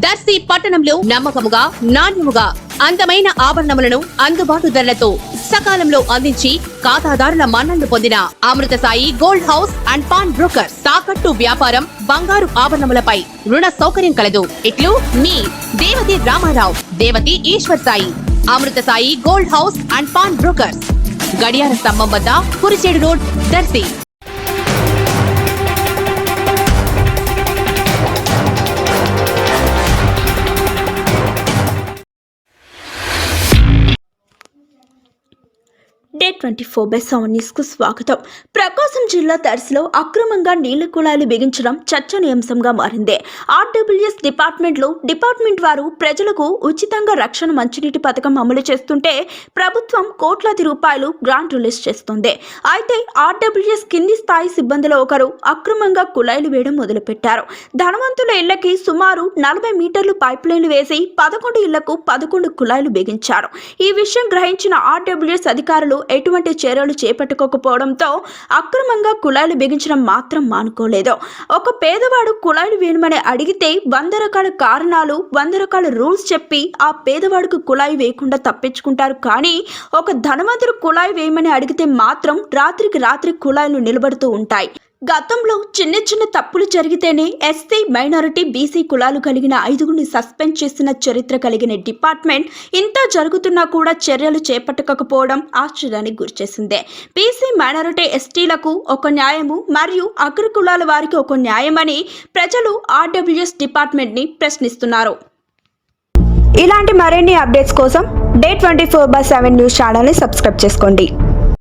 దర్శి పట్టణంలో నమ్మకముగా నాణ్యముగా అందమైన ఆభరణములను అందుబాటు ధరలతో సకాలంలో అందించి ఖాతాదారుల మన్ననలు పొందిన Amruthasai gold house and pawn broker. తాకట్టు వ్యాపారం, బంగారు ఆభరణములపై రుణ సౌకర్యం కలదు. ఇట్లు మీ Devathi Ramarao, Devathi Eshwar Sai. Amruthasai gold house and pawn brokers, గడియార స్తంభం వద్ద, Kurichedu road, Darsi. Day 24/7 news కు స్వాగతం. ప్రకాశం జిల్లా దర్శిలో అక్రమంగా నీళ్ల కుళాయిలు బిగించడం చర్చనీయాంశంగా మారింది. ఆర్డబ్ల్యూఎస్ డిపార్ట్మెంట్ వారు ప్రజలకు ఉచితంగా రక్షణ మంచినీటి పథకం అమలు చేస్తుంటే ప్రభుత్వం కోట్లాది రూపాయలు గ్రాంట్ రిలీజ్ చేస్తుంది. అయితే ఆర్డబ్ల్యూఎస్ కింది స్థాయి సిబ్బందిలో ఒకరు అక్రమంగా కుళాయిలు వేయడం మొదలుపెట్టారు. ధనవంతుల ఇళ్లకి సుమారు 40 మీటర్లు పైప్ లైన్లు వేసి 11 ఇళ్లకు 11 కుళాయిలు బిగించారు. ఈ విషయం గ్రహించిన ఆర్డబ్ల్యూఎస్ అధికారులు ఎటువంటి చర్యలు చేపట్టుకోకపోవడంతో అక్రమంగా కుళాయిలు బిగించడం మాత్రం మానుకోలేదు. ఒక పేదవాడు కుళాయిలు వేయమని అడిగితే 100 రకాల కారణాలు, 100 రకాల రూల్స్ చెప్పి ఆ పేదవాడికి కుళాయి వేయకుండా తప్పించుకుంటారు. కానీ ఒక ధనవంతుడు కుళాయి వేయమని అడిగితే మాత్రం రాత్రికి రాత్రి కుళాయిలు నిలబడుతూ ఉంటాయి. గతంలో చిన్న తప్పులు జరిగితేనే ఎస్సీ, మైనారిటీ, బీసీ కులాలు కలిగిన 5గురిని సస్పెండ్ చేసిన చరిత్ర కలిగిన డిపార్ట్మెంట్ ఇంత జరుగుతున్నా కూడా చర్యలు చేపట్టకపోవడం ఆశ్చర్యానికి గురిచేసిందే. బీసీ, మైనారిటీ, ఎస్టీలకు ఒక న్యాయము మరియు అగ్ర కులాల వారికి ఒక న్యాయమని ప్రజలు ఆర్డబ్ల్యూఎస్ డిపార్ట్మెంట్ ని ప్రశ్నిస్తున్నారు. ఇలాంటి మరిన్ని అప్డేట్స్ కోసం డే 24/7 న్యూస్ ఛానల్ ని సబ్స్క్రైబ్ చేసుకోండి.